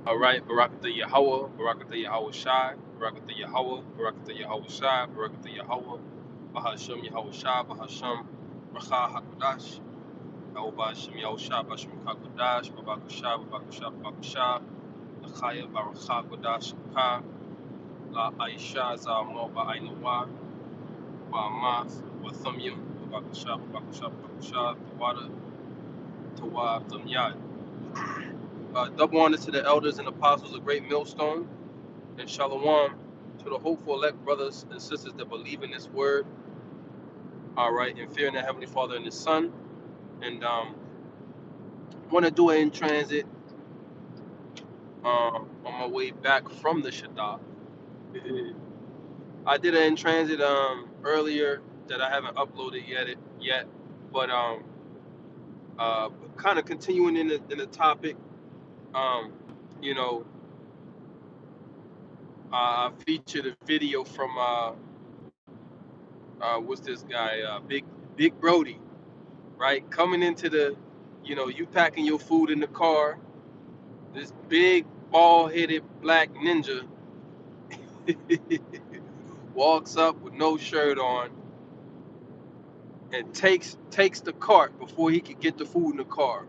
All right, Barakatah Yahweh, Barakatah Yahweh Shai, Barakatah Yahweh, Barakatah Yahweh Shai, Barakatah Yahweh, Bahashem Yahweh Shai, Bahashem Racha HaKodash, Yahweh Bahashem Yahweh Shai, Bahashem HaKodash, Babakushai, Babakushai, Babakushai, Lachaya Barakah Kodash Ka, La Aisha Zamo Ba'ainawa, Ba'amath, Wathumyum, Babakushai, Babakushai, Babakushai, Tawada, Tawab, Thumyad. Double honor to the elders and apostles of Great Millstone, and shalom to the hopeful elect brothers and sisters that believe in this word, all right, and fearing the Heavenly Father and His Son. And want to do it in transit on my way back from the Shaddai. I did it in transit earlier that I haven't uploaded yet, but kind of continuing in the topic. Um, you know, I featured a video from what's this guy, Big Brody, right? Coming into you packing your food in the car. This big, bald-headed black ninja walks up with no shirt on and takes the cart before he could get the food in the car.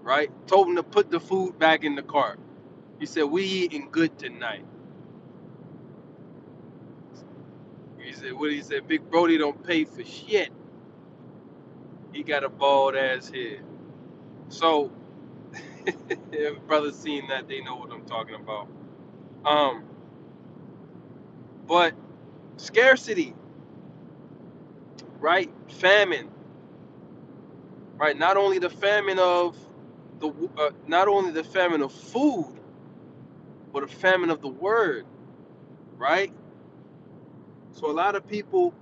Right? Told him to put the food back in the cart. He said, "We eating good tonight." He said, "What?" He said, "Big Brody don't pay for shit. He got a bald ass head." So, if brothers seen that, they know what I'm talking about. Um, but scarcity, right? Famine, right? Not only the famine of food, but a famine of the word, right? So a lot of people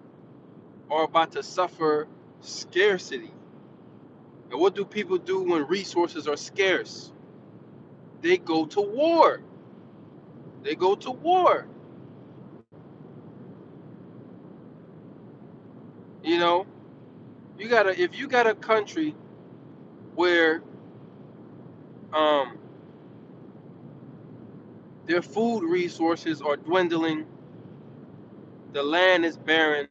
are about to suffer scarcity. And what do people do when resources are scarce? They go to war. They go to war. You know, if you got a country where um, their food resources are dwindling, the land is barren,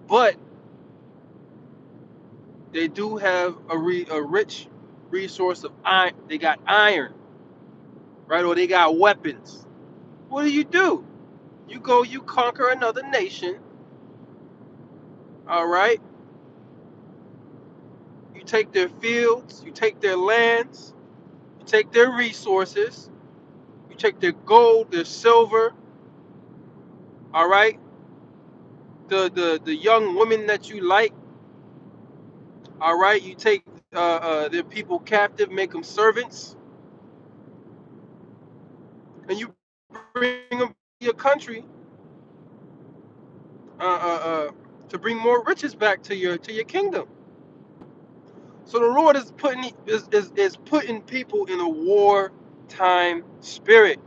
but they do have a rich resource of iron. They got iron, right? Or they got weapons. What do? You go, you conquer another nation, all right? You take their fields, you take their lands, you take their resources, you take their gold, their silver, all right? The young women that you like, all right? You take their people captive, make them servants, and you bring them to your country uh, uh, uh, to bring more riches back to your kingdom. So the Lord is putting people in a wartime spirit.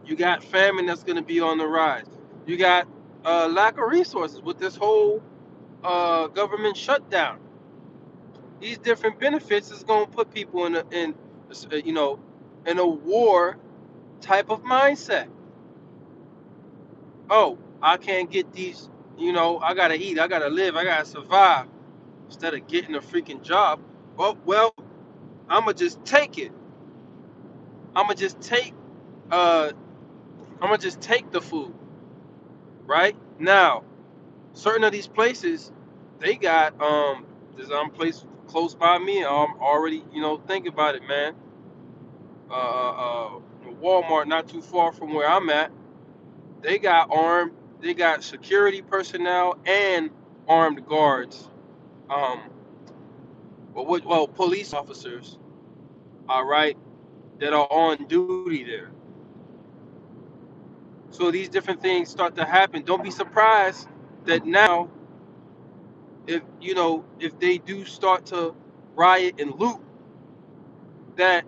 You got famine that's going to be on the rise. You got lack of resources with this whole government shutdown. These different benefits is going to put people in a war type of mindset. Oh, I can't get these. I gotta eat. I gotta live. I gotta survive. Instead of getting a freaking job, well, I'ma just take it. I'ma just take. Uh, I'ma just take the food. Right now, certain of these places, they got there's place close by me. I'm already thinking about it, man. Walmart not too far from where I'm at. They got armed. They got security personnel and armed guards. Um, police officers. All right, that are on duty there. So these different things start to happen. Don't be surprised that now, if they do start to riot and loot, that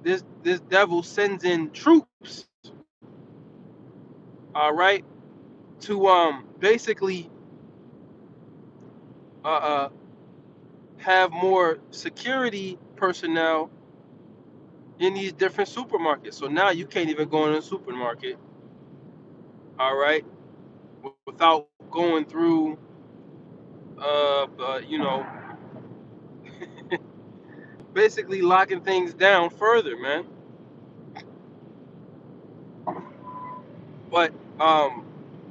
this devil sends in troops, all right, to basically uh, uh have more security personnel in these different supermarkets. So now you can't even go in a supermarket, all right, without going through, you know, basically locking things down further, man. But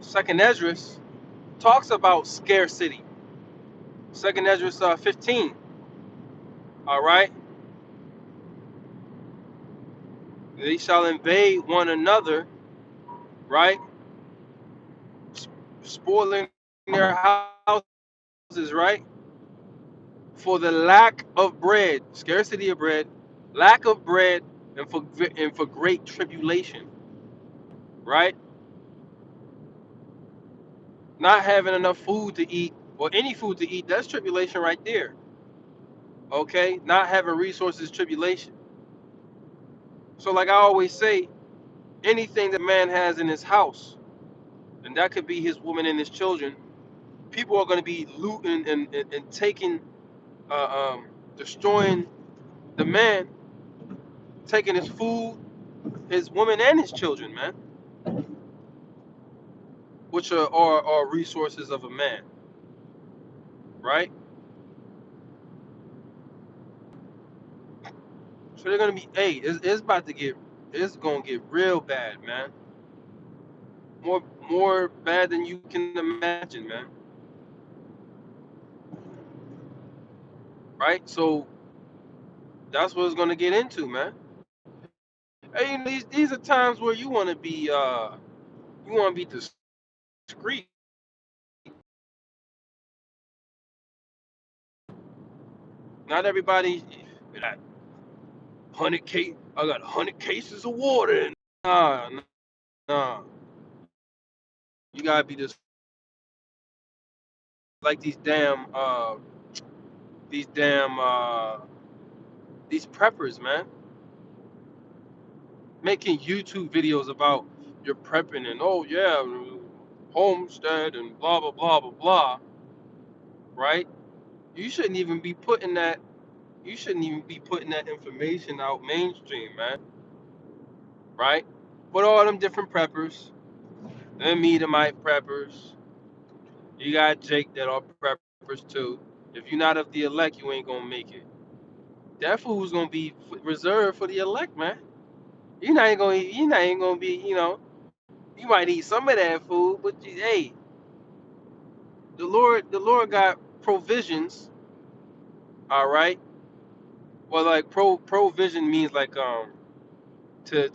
Second Esdras talks about scarcity. Second Esdras 15, all right. They shall invade one another, right, spoiling their houses, right, for the lack of bread, scarcity of bread, lack of bread, and for great tribulation, right? Not having enough food to eat or any food to eat, that's tribulation right there. Okay? Not having resources, tribulation. So like I always say, anything that man has in his house, and that could be his woman and his children, people are going to be looting and taking, destroying the man, taking his food, his woman, and his children, man, which are resources of a man, right? So they're gonna be, hey, it's about to get, it's gonna get real bad, man. More bad than you can imagine, man. Right? So that's what it's gonna get into, man. Hey, these are times where you wanna be discreet. Not everybody. I got 100 cases of water. And nah, nah. You gotta be just like these damn these preppers, man, making YouTube videos about your prepping and, oh yeah, homestead and blah blah blah blah blah, right? You shouldn't even be putting that. You shouldn't even be putting that information out mainstream, man. Right? But all them different preppers, them Edomite preppers. You got Jake that are preppers too. If you're not of the elect, you ain't gonna make it. That food's gonna be reserved for the elect, man. You're not even gonna be. You might eat some of that food, but hey, the Lord got provisions. All right. Well, like provision means like to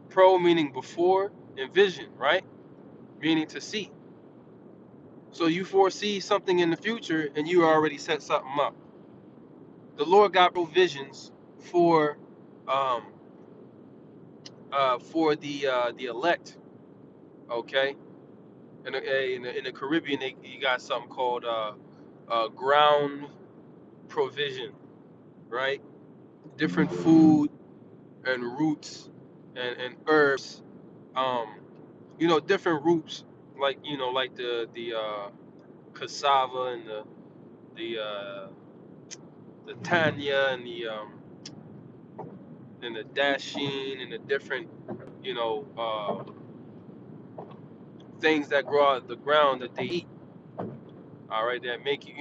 pro meaning before and vision, right? Meaning to see. So you foresee something in the future and you already set something up. The Lord got provisions for um for the elect, okay? In the Caribbean, you got something called ground provision, right? Different food and roots and herbs, um, different roots, like like the cassava and the tanya and the dasheen and the different you know uh, things that grow out of the ground that they eat. All right, that make you.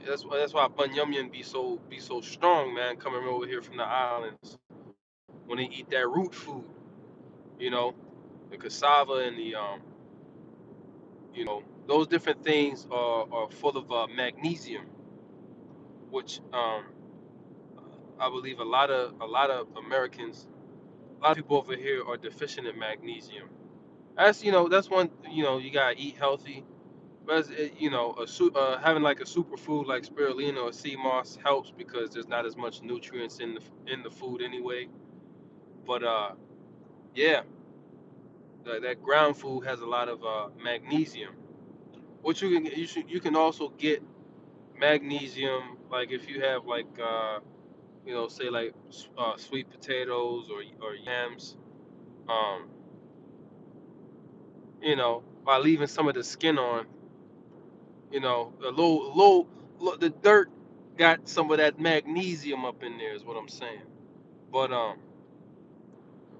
That's why Bunyamyan be so strong, man, coming over here from the islands when they eat that root food. You know, the cassava and the those different things are full of magnesium, which I believe a lot of Americans, a lot of people over here are deficient in magnesium. That's one. You gotta eat healthy. But having like a superfood like spirulina or sea moss helps because there's not as much nutrients in the food anyway. But yeah, that ground food has a lot of magnesium. What you can also get magnesium like if you have like say like sweet potatoes or yams, um, by leaving some of the skin on, You know, the dirt got some of that magnesium up in there, is what I'm saying. But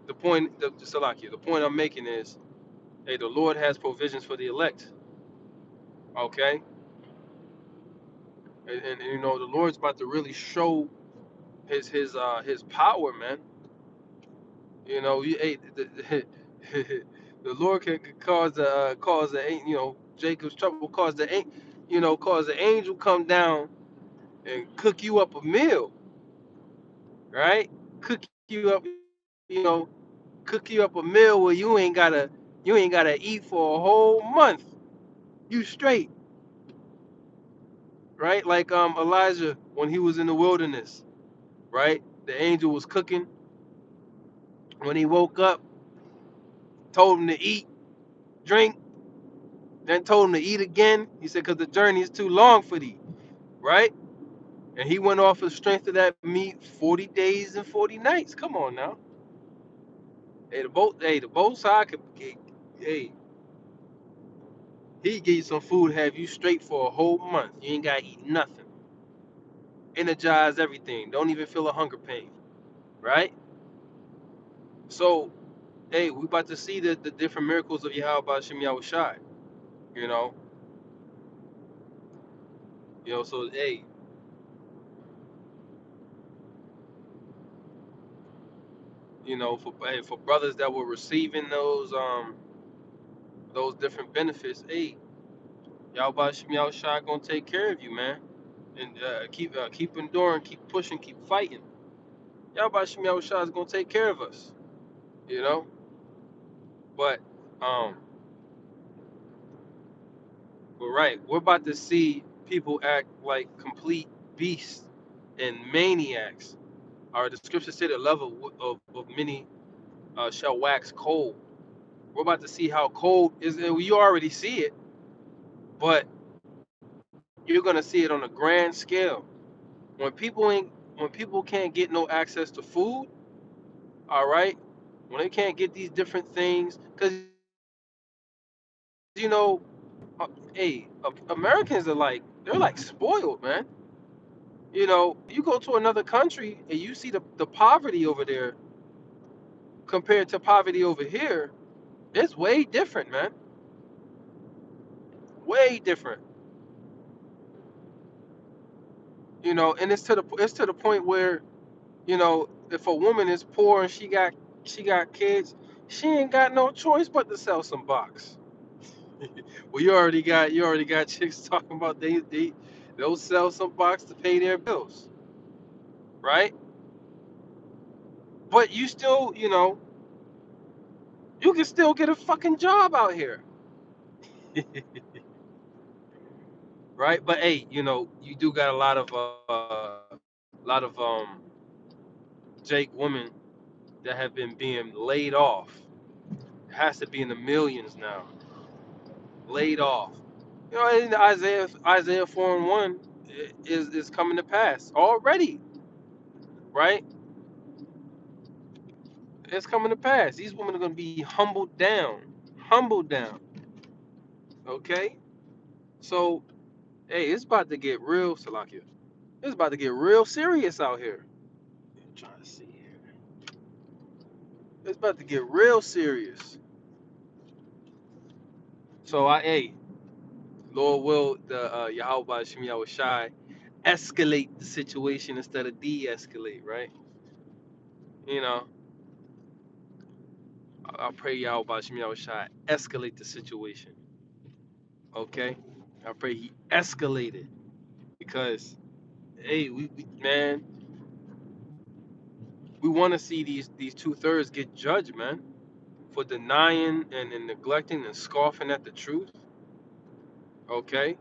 Salakia, the point I'm making is, hey, the Lord has provisions for the elect. Okay, and you know, the Lord's about to really show his power, man. You know, the Lord can cause the you know, Jacob's trouble, cause the angel come down and cook you up a meal, right? Cook you up, you know, cook you up a meal where you ain't gotta eat for a whole month. You straight, right? Like Elijah when he was in the wilderness, right? The angel was cooking. When he woke up, told him to eat, drink, then told him to eat again. He said, "Cause the journey is too long for thee," right? And he went off the strength of that meat 40 days and 40 nights. Come on now. The boat side could, hey, he give you some food, have you straight for a whole month. You ain't gotta eat nothing. Energize everything. Don't even feel a hunger pain, right? So, hey, we about to see the different miracles of Yahweh Shem Yahushai. You know, So hey, for brothers that were receiving those different benefits, hey, Yahweh Shem Yahushai gonna take care of you, man. And keep enduring, keep pushing, keep fighting. Yahweh Shem Yahushua is gonna take care of us, you know. But um, but right, we're about to see people act like complete beasts and maniacs. Our the scripture said the love of many shall wax cold. We're about to see how cold is. And you already see it, but you're gonna see it on a grand scale. When people ain't, when people can't get no access to food, all right, when they can't get these different things, because you know, hey, Americans are like, they're like spoiled, man. You go to another country and you see the poverty over there compared to poverty over here. It's way different, man. Way different. And it's to the point where, if a woman is poor and she got kids, she ain't got no choice but to sell some box. Well, you already got chicks talking about they'll sell some box to pay their bills, right? But you still, you can still get a fucking job out here, right? But hey, you do got a lot of Jake women that have been being laid off. It has to be in the millions now. Laid off. In Isaiah 4:1 is coming to pass already, right? It's coming to pass. These women are gonna be humbled down, humbled down. Okay, so hey, it's about to get real, Salakia. It's about to get real serious out here. I'm trying to see here. It's about to get real serious. So hey, Lord will the Yahweh Shem Yahushai escalate the situation instead of de-escalate, right? You know, I pray Yahweh Shem Yahushai escalate the situation. Okay, I pray He escalate it because hey, man, we want to see these 2/3 get judged, man, for denying and neglecting and scoffing at the truth. Okay.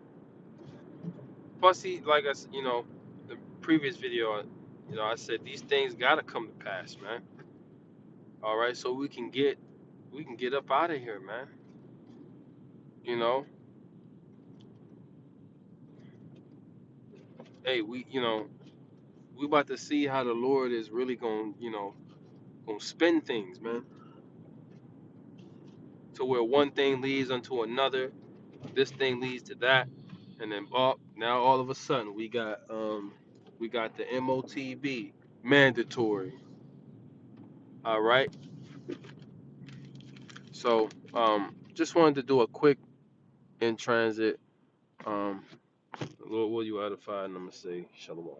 Plus, like the previous video, I said these things gotta come to pass, man. All right, so we can get up out of here, man. You know, hey, we about to see how the Lord is really gonna spin things, man. To where one thing leads unto another, this thing leads to that. And then now all of a sudden we got the MOTB mandatory. All right. So just wanted to do a quick in transit. Lord, will you edify? And I'm gonna say shalom.